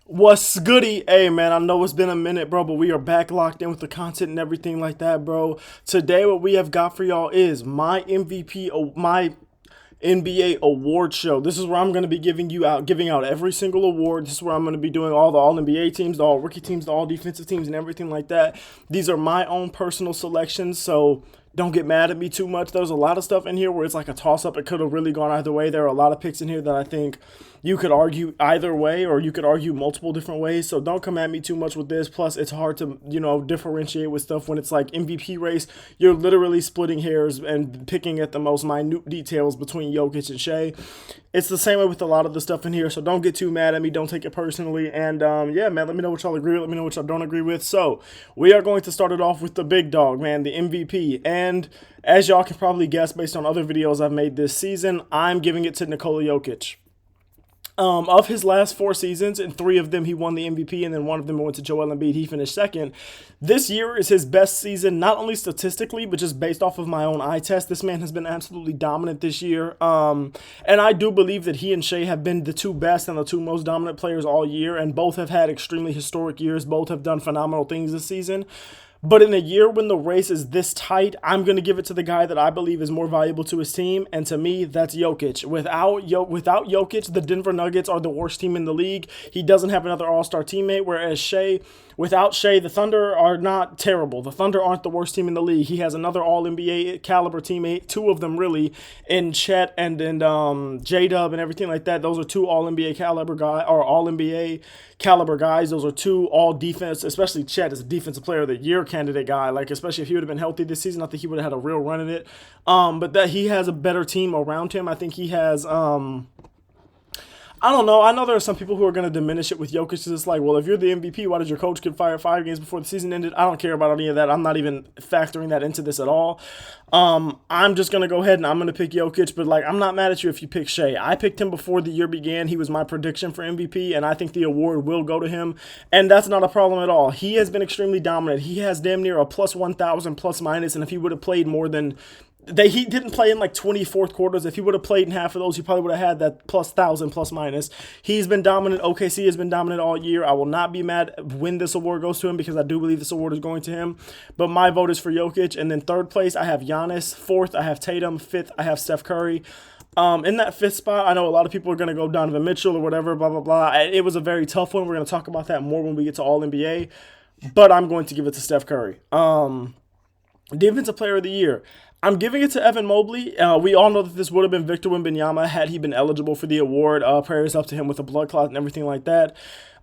What's goody? Hey man, I know it's been a minute, bro, but we are back locked in with the content and everything like that, bro. Today, what we have got for y'all is my MVP, my NBA award show. This is where I'm going to be giving out every single award. This is where I'm going to be doing all the All NBA teams, the All Rookie teams, the All Defensive teams, and everything like that. These are my own personal selections, so don't get mad at me too much. There's a lot of stuff in here where it's like a toss up. It could have really gone either way. There are a lot of picks in here that I think you could argue either way, or you could argue multiple different ways. So don't come at me too much with this. Plus, it's hard to, differentiate with stuff when it's like MVP race. You're literally splitting hairs and picking at the most minute details between Jokic and Shea. It's the same way with a lot of the stuff in here. So don't get too mad at me. Don't take it personally. And yeah, man, let me know what y'all agree with. Let me know what y'all don't agree with. So we are going to start it off with the big dog, man, the MVP. And as y'all can probably guess based on other videos I've made this season, I'm giving it to Nikola Jokic. Of his last four seasons, in three of them he won the MVP, and then one of them went to Joel Embiid. He finished second. This year is his best season, not only statistically, but just based off of my own eye test. This man has been absolutely dominant this year. And I do believe that he and Shea have been the two best and the two most dominant players all year, and both have had extremely historic years. Both have done phenomenal things this season. But in a year when the race is this tight, I'm going to give it to the guy that I believe is more valuable to his team. And to me, that's Jokic. Without Jokic, the Denver Nuggets are the worst team in the league. He doesn't have another all-star teammate, whereas without Shea, the Thunder are not terrible. The Thunder aren't the worst team in the league. He has another All-NBA caliber teammate, two of them really, in Chet and J-Dub and everything like that. Those are two All-NBA caliber guys, or All-NBA caliber guys. Those are two all-defense, especially Chet is a defensive player of the year candidate guy. Like, especially if he would have been healthy this season, I think he would have had a real run in it. But that he has a better team around him. I think he has I don't know. I know there are some people who are going to diminish it with Jokic. It's like, well, if you're the MVP, why did your coach get fired 5 games before the season ended? I don't care about any of that. I'm not even factoring that into this at all. I'm just going to go ahead and I'm going to pick Jokic, but like, I'm not mad at you if you pick Shea. I picked him before the year began. He was my prediction for MVP, and I think the award will go to him, and that's not a problem at all. He has been extremely dominant. He has damn near a plus 1,000 plus minus, and if he would have played more than he didn't play in like 24th quarters. If he would have played in half of those, he probably would have had that plus 1,000 plus minus. He's been dominant. OKC has been dominant all year. I will not be mad when this award goes to him because I do believe this award is going to him. But my vote is for Jokic. And then third place, I have Giannis. Fourth, I have Tatum. Fifth, I have Steph Curry. In that fifth spot, I know a lot of people are going to go Donovan Mitchell or whatever, blah, blah, blah. It was a very tough one. We're going to talk about that more when we get to All NBA. But I'm going to give it to Steph Curry. Defensive Player of the Year. I'm giving it to Evan Mobley. We all know that this would have been Victor Wembanyama had he been eligible for the award. Prayers up to him with a blood clot and everything like that.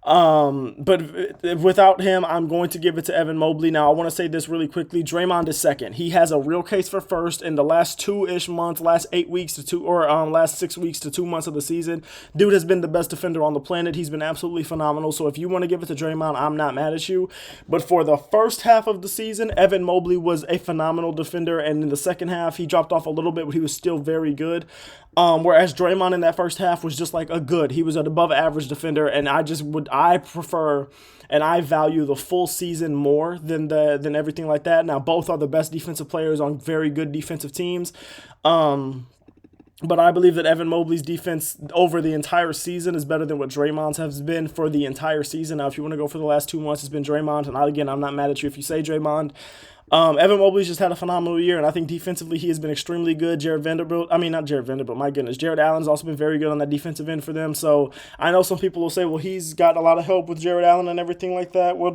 But without him, I'm going to give it to Evan Mobley. Now, I want to say this really quickly. Draymond is second. He has a real case for first in the last two-ish months, last 8 weeks to last 6 weeks to 2 months of the season. Dude has been the best defender on the planet. He's been absolutely phenomenal. So if you want to give it to Draymond, I'm not mad at you. But for the first half of the season, Evan Mobley was a phenomenal defender. And in the second half, he dropped off a little bit, but he was still very good. Whereas Draymond in that first half was just like he was an above average defender, and I prefer and I value the full season more than everything like that. Now both are the best defensive players on very good defensive teams. But I believe that Evan Mobley's defense over the entire season is better than what Draymond's has been for the entire season. Now, if you want to go for the last 2 months, it's been Draymond. And again, I'm not mad at you if you say Draymond. Evan Mobley's just had a phenomenal year, and I think defensively he has been extremely good. Not Jared Vanderbilt, my goodness. Jared Allen's also been very good on that defensive end for them. So I know some people will say, well, he's got a lot of help with Jared Allen and everything like that. Well,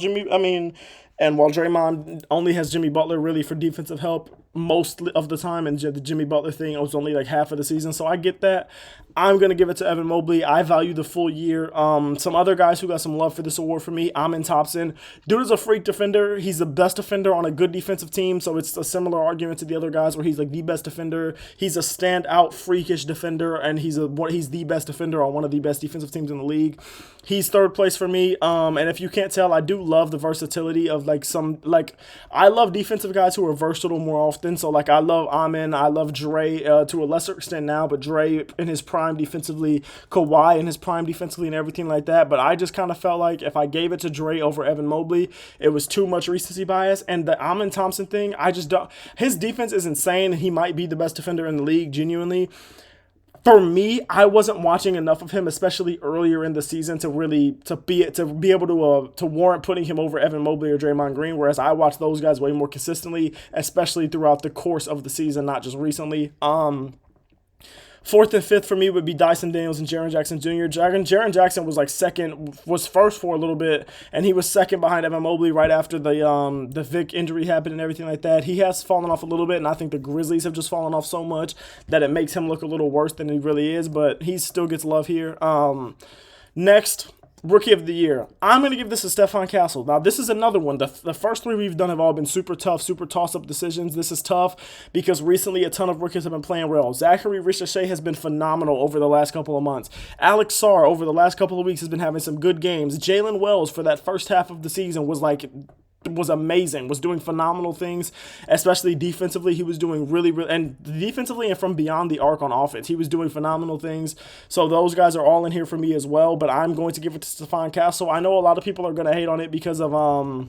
and while Draymond only has Jimmy Butler really for defensive help most of the time, and the Jimmy Butler thing was only like half of the season, so I get that. I'm going to give it to Evan Mobley. I value the full year. Some other guys who got some love for this award for me, Amin Thompson. Dude is a freak defender. He's the best defender on a good defensive team, so it's a similar argument to the other guys where he's like the best defender. He's a standout, freakish defender, and he's the best defender on one of the best defensive teams in the league. He's third place for me, and if you can't tell, I do love the versatility of I love defensive guys who are versatile more often. So I love Amin, I love Dre to a lesser extent now, but Dre in his prime defensively, Kawhi in his prime defensively, and everything like that. But I just kind of felt like if I gave it to Dre over Evan Mobley, it was too much recency bias. And the Amin Thompson thing, I just don't. His defense is insane, and he might be the best defender in the league, genuinely. for me, I wasn't watching enough of him, especially earlier in the season, to be able to warrant putting him over Evan Mobley or Draymond Green. Whereas I watched those guys way more consistently, especially throughout the course of the season, not just recently. Fourth and fifth for me would be Dyson Daniels and Jaren Jackson Jr. Jaren Jackson was was first for a little bit, and he was second behind Evan Mobley right after the Vic injury happened and everything like that. He has fallen off a little bit, and I think the Grizzlies have just fallen off so much that it makes him look a little worse than he really is, but he still gets love here. Next, Rookie of the Year. I'm going to give this to Stephon Castle. Now, this is another one. The first three we've done have all been super tough, super toss-up decisions. This is tough because recently a ton of rookies have been playing well. Zachary Ricochet has been phenomenal over the last couple of months. Alex Sarr over the last couple of weeks has been having some good games. Jalen Wells for that first half of the season was amazing, was doing phenomenal things, especially defensively. He was doing really, and defensively and from beyond the arc on offense, he was doing phenomenal things. So those guys are all in here for me as well, but I'm going to give it to Stephon Castle. I know a lot of people are going to hate on it because of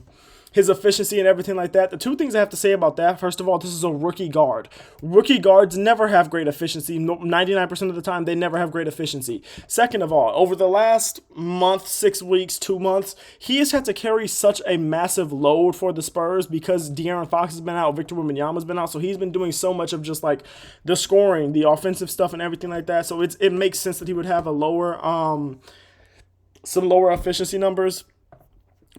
his efficiency and everything like that. The two things I have to say about that, first of all, this is a rookie guard. Rookie guards never have great efficiency. 99% of the time, they never have great efficiency. Second of all, over the last month, 6 weeks, 2 months, he has had to carry such a massive load for the Spurs because De'Aaron Fox has been out, Victor Wembanyama's been out, so he's been doing so much of just like the scoring, the offensive stuff, and everything like that. So it makes sense that he would have a some lower efficiency numbers.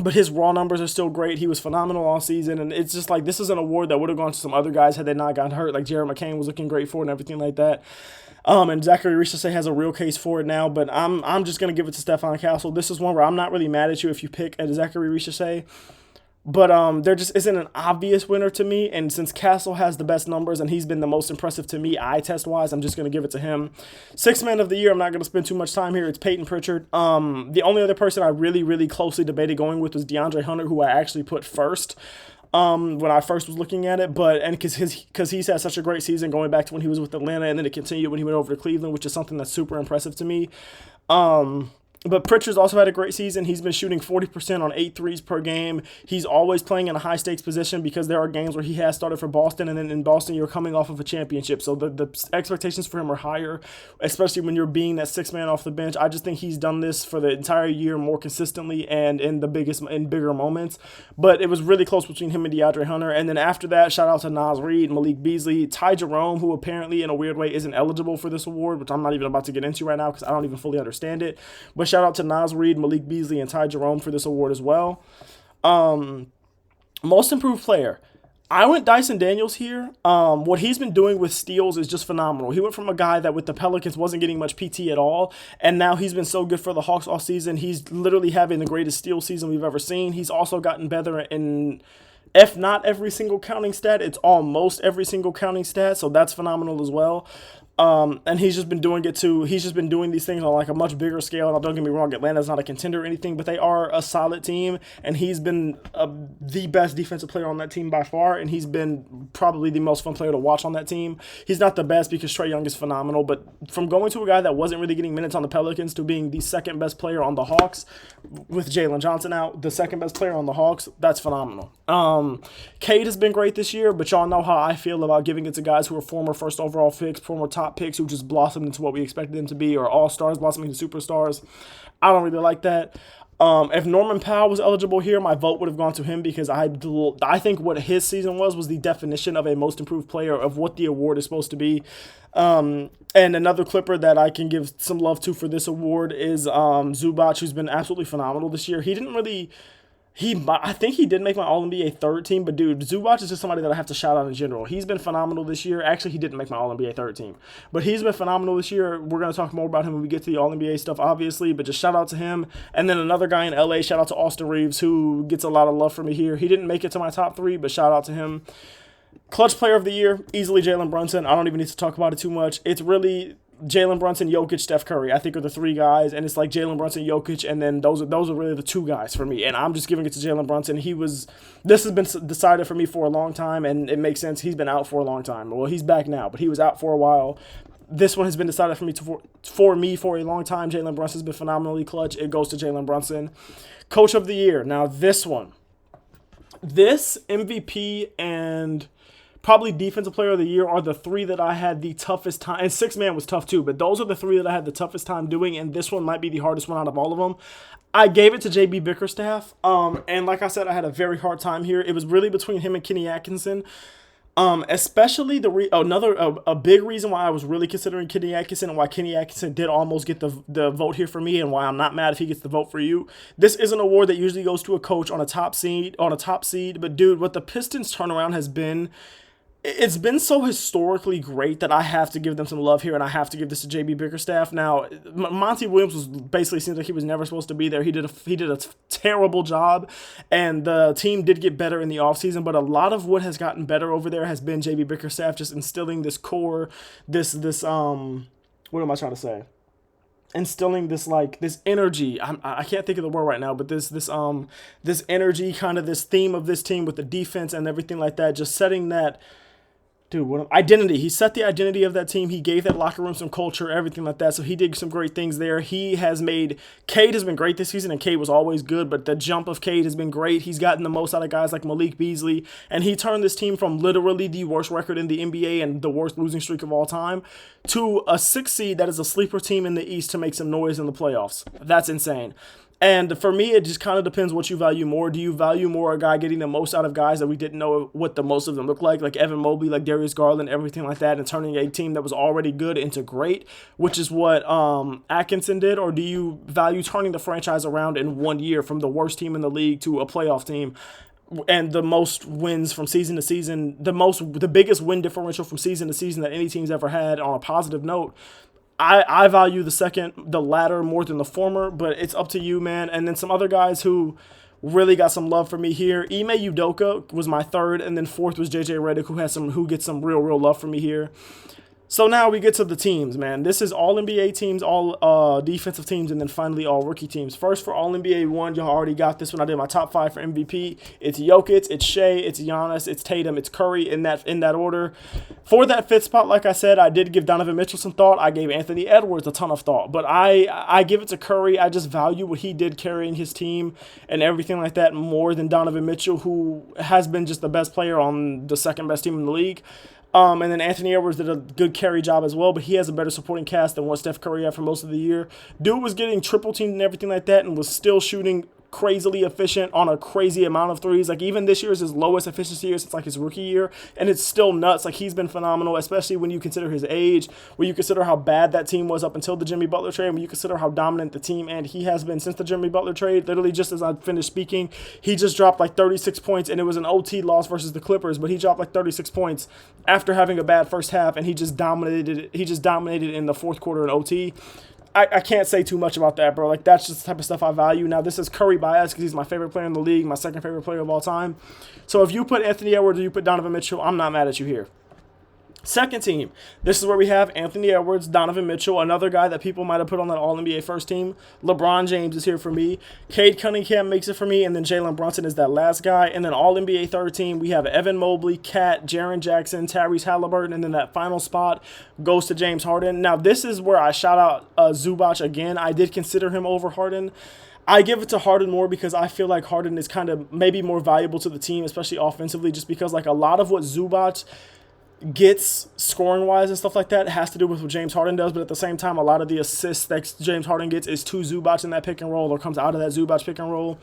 But his raw numbers are still great. He was phenomenal all season. And it's just like, this is an award that would have gone to some other guys had they not gotten hurt. Like Jared McCain was looking great for it and everything like that. And Zachary Ricochet has a real case for it now. But I'm just going to give it to Stephon Castle. This is one where I'm not really mad at you if you pick at Zachary Ricochet. But there just isn't an obvious winner to me. And since Castle has the best numbers and he's been the most impressive to me eye test-wise, I'm just going to give it to him. Sixth man of the year, I'm not going to spend too much time here. It's Peyton Pritchard. The only other person I really, really closely debated going with was DeAndre Hunter, who I actually put first when I first was looking at it. And because he's had such a great season going back to when he was with Atlanta, and then it continued when he went over to Cleveland, which is something that's super impressive to me. But Pritchard's also had a great season. He's been shooting 40% on 8 threes per game. He's always playing in a high-stakes position because there are games where he has started for Boston, and then in Boston you're coming off of a championship. So the expectations for him are higher, especially when you're being that sixth man off the bench. I just think he's done this for the entire year more consistently and in bigger moments. But it was really close between him and DeAndre Hunter. And then after that, shout out to Naz Reid, Malik Beasley, Ty Jerome, who apparently in a weird way isn't eligible for this award, which I'm not even about to get into right now because I don't even fully understand it. But shout out to Naz Reid, Malik Beasley, and Ty Jerome for this award as well. Most improved player. I went Dyson Daniels here. What he's been doing with steals is just phenomenal. He went from a guy that with the Pelicans wasn't getting much PT at all, and now he's been so good for the Hawks all season. He's literally having the greatest steal season we've ever seen. He's also gotten better in, if not every single counting stat, it's almost every single counting stat, so that's phenomenal as well. And he's just been doing it too. He's just been doing these things on like a much bigger scale. Now, don't get me wrong, Atlanta's not a contender or anything, but they are a solid team, and he's been the best defensive player on that team by far, and he's been probably the most fun player to watch on that team. He's not the best because Trae Young is phenomenal, but from going to a guy that wasn't really getting minutes on the Pelicans to being the second best player on the Hawks, with Jalen Johnson out, the second best player on the Hawks, that's phenomenal. Cade has been great this year, but y'all know how I feel about giving it to guys who are former first overall picks, former top picks who just blossomed into what we expected them to be, or all-stars blossoming into superstars. I don't really like that. If Norman Powell was eligible here, my vote would have gone to him because I think what his season was the definition of a most improved player of what the award is supposed to be. And another Clipper that I can give some love to for this award is Zubac, who's been absolutely phenomenal this year. He didn't really... I think he did make my All-NBA third team, but dude, Zubac is just somebody that I have to shout out in general. He's been phenomenal this year. Actually, he didn't make my All-NBA third team, but he's been phenomenal this year. We're going to talk more about him when we get to the All-NBA stuff, obviously, but just shout out to him. And then another guy in LA, shout out to Austin Reeves, who gets a lot of love from me here. He didn't make it to my top 3, but shout out to him. Clutch player of the year, easily Jalen Brunson. I don't even need to talk about it too much. It's really Jalen Brunson, Jokic, Steph Curry, I think are the 3 guys, and it's like Jalen Brunson, Jokic, and then those are really the 2 guys for me, and I'm just giving it to Jalen Brunson. This has been decided for me for a long time, and it makes sense. He's been out for a long time. Well, he's back now, but he was out for a while. This one has been decided for me for a long time. Jalen Brunson's been phenomenally clutch. It goes to Jalen Brunson. Coach of the year. Now this MVP and probably defensive player of the year are the three that I had the toughest time. And six man was tough too, but those are the three that I had the toughest time doing. And this one might be the hardest one out of all of them. I gave it to JB Bickerstaff. And like I said, I had a very hard time here. It was really between him and Kenny Atkinson. Especially a big reason why I was really considering Kenny Atkinson and why Kenny Atkinson did almost get the vote here for me, and why I'm not mad if he gets the vote for you. This is an award that usually goes to a coach on a top seed, but dude, what the Pistons turnaround has been, it's been so historically great that I have to give them some love here, and I have to give this to JB Bickerstaff. Now, Monty Williams was basically seems like he was never supposed to be there. He did a terrible job, and the team did get better in the offseason, but a lot of what has gotten better over there has been JB Bickerstaff just instilling this core, this what am I trying to say? Instilling this energy. I can't think of the word right now, but this energy, kind of this theme of this team with the defense and everything like that, just setting that. Dude, identity. He set the identity of that team. He gave that locker room some culture, everything like that. So he did some great things there. He has made Cade has been great this season, and Cade was always good, but the jump of Cade has been great. He's gotten the most out of guys like Malik Beasley, and he turned this team from literally the worst record in the NBA and the worst losing streak of all time to a 6 seed that is a sleeper team in the East to make some noise in the playoffs. That's insane. And for me, it just kind of depends what you value more. Do you value more a guy getting the most out of guys that we didn't know what the most of them look like Evan Mobley, like Darius Garland, everything like that, and turning a team that was already good into great, which is what Atkinson did? Or do you value turning the franchise around in 1 year from the worst team in the league to a playoff team? And the most wins from season to season, the biggest win differential from season to season that any team's ever had on a positive note. I value the latter more than the former, but it's up to you, man. And then some other guys who really got some love for me here. Ime Udoka was my third, and then fourth was JJ Redick, who gets some real love for me here. So now we get to the teams, man. This is all NBA teams, all defensive teams, and then finally all rookie teams. First, for all NBA 1, y'all already got this one. I did my top 5 for MVP. It's Jokic, it's Shea, it's Giannis, it's Tatum, it's Curry in that order. For that 5th spot, like I said, I did give Donovan Mitchell some thought. I gave Anthony Edwards a ton of thought. But I give it to Curry. I just value what he did carrying his team and everything like that more than Donovan Mitchell, who has been just the best player on the second best team in the league. And then Anthony Edwards did a good carry job as well, but he has a better supporting cast than what Steph Curry had for most of the year. Dude was getting triple teamed and everything like that and was still shooting crazily efficient on a crazy amount of threes. Even this year is his lowest efficiency year since his rookie year, and it's still nuts. He's been phenomenal, especially when you consider his age, when you consider how bad that team was up until the Jimmy Butler trade, when you consider how dominant the team and he has been since the Jimmy Butler trade. Literally just as I finished speaking, he just dropped 36 points, and it was an OT loss versus the Clippers, but he dropped 36 points after having a bad first half, and he just dominated in the fourth quarter in OT. I can't say too much about that, bro. That's just the type of stuff I value. Now, this is Curry bias because he's my favorite player in the league, my second favorite player of all time. So if you put Anthony Edwards or you put Donovan Mitchell, I'm not mad at you here. Second team, this is where we have Anthony Edwards, Donovan Mitchell, another guy that people might have put on that All-NBA first team. LeBron James is here for me. Cade Cunningham makes it for me, and then Jalen Brunson is that last guy. And then All-NBA third team, we have Evan Mobley, Cat, Jaren Jackson, Tyrese Halliburton, and then that final spot goes to James Harden. Now, this is where I shout out Zubac again. I did consider him over Harden. I give it to Harden more because I feel like Harden is kind of maybe more valuable to the team, especially offensively, just because a lot of what Zubac gets scoring wise and stuff like that has to do with what James Harden does, but at the same time, a lot of the assists that James Harden gets is to Zubac in that pick and roll or comes out of that Zubac pick and roll.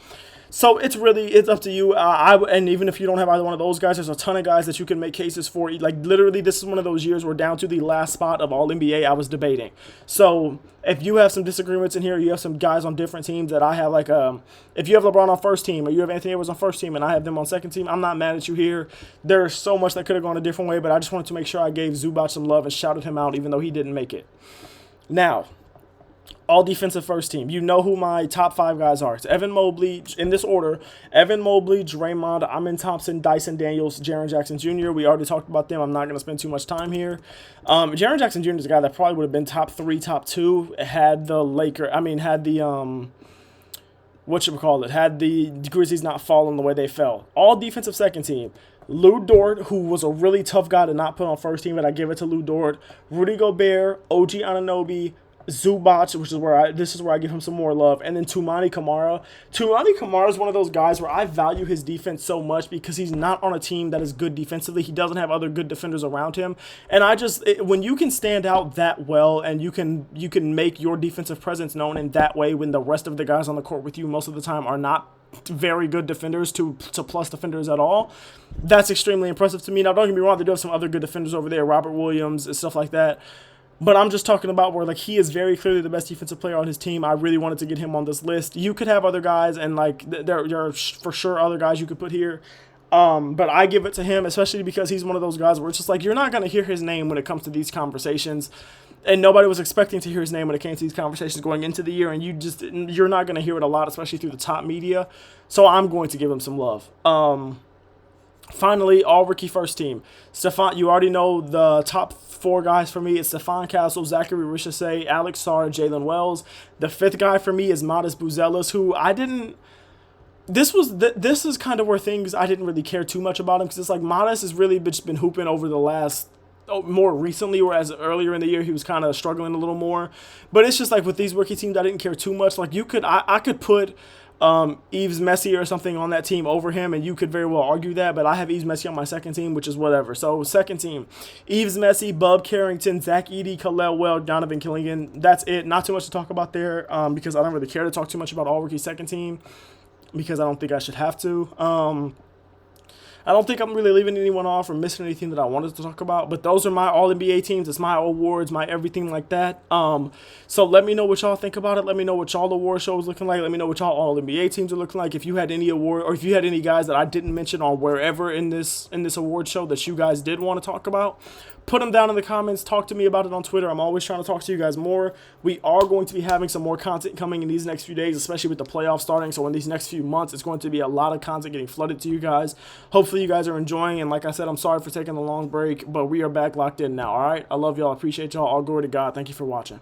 So it's up to you. And even if you don't have either one of those guys, there's a ton of guys that you can make cases for. Literally, this is one of those years where down to the last spot of all NBA, I was debating. So if you have some disagreements in here, you have some guys on different teams that I have, if you have LeBron on first team or you have Anthony Edwards on first team and I have them on second team, I'm not mad at you here. There's so much that could have gone a different way, but I just wanted to make sure I gave Zubac some love and shouted him out, even though he didn't make it. Now, all defensive first team. You know who my top 5 guys are. It's Evan Mobley, in this order. Evan Mobley, Draymond, Amen Thompson, Dyson Daniels, Jaren Jackson Jr. We already talked about them. I'm not going to spend too much time here. Jaren Jackson Jr. is a guy that probably would have been top 3, top 2 had the Grizzlies not fallen the way they fell. All defensive second team. Lou Dort, who was a really tough guy to not put on first team, but I give it to Lou Dort. Rudy Gobert, OG Anunoby, Zubac, which is where this is where I give him some more love, and then Tumani Kamara. Tumani Kamara is one of those guys where I value his defense so much because he's not on a team that is good defensively. He doesn't have other good defenders around him, and when you can stand out that well and you can make your defensive presence known in that way when the rest of the guys on the court with you most of the time are not very good defenders to plus defenders at all. That's extremely impressive to me. Now, don't get me wrong, they do have some other good defenders over there, Robert Williams and stuff like that. But I'm just talking about where, like, he is very clearly the best defensive player on his team. I really wanted to get him on this list. You could have other guys, and, like, there are for sure other guys you could put here. But I give it to him, especially because he's one of those guys where it's just like you're not going to hear his name when it comes to these conversations. And nobody was expecting to hear his name when it came to these conversations going into the year. And you're not going to hear it a lot, especially through the top media. So I'm going to give him some love. Finally, all rookie first team. Stephon, you already know the top four guys for me. It's Stephon Castle, Zachary Richardson, Alex Sarr, Jalen Wells. The fifth guy for me is Modest Buzelis, who I didn't. This is kind of where things I didn't really care too much about him because it's like Modest has really just been hooping over the last. More recently, whereas earlier in the year he was kind of struggling a little more. But it's just like with these rookie teams, I didn't care too much. Like I could put Yves Messi or something on that team over him, and you could very well argue that, but I have Yves Messi on my second team, which is whatever. So second team, Yves Messi, Bub Carrington, Zach Edey, Khalil Weld, Donovan Killian. That's it. Not too much to talk about there because I don't really care to talk too much about all rookie second team because I don't think I should have to. I don't think I'm really leaving anyone off or missing anything that I wanted to talk about, but those are my All-NBA teams. It's my awards, my everything like that. So let me know what y'all think about it. Let me know what y'all award shows looking like. Let me know what y'all All-NBA teams are looking like. If you had any award or if you had any guys that I didn't mention on wherever in this award show that you guys did want to talk about, put them down in the comments. Talk to me about it on Twitter. I'm always trying to talk to you guys more. We are going to be having some more content coming in these next few days, especially with the playoffs starting. So in these next few months, it's going to be a lot of content getting flooded to you guys. Hopefully you guys are enjoying. And like I said, I'm sorry for taking a long break, but we are back locked in now. All right. I love y'all. Appreciate y'all. All glory to God. Thank you for watching.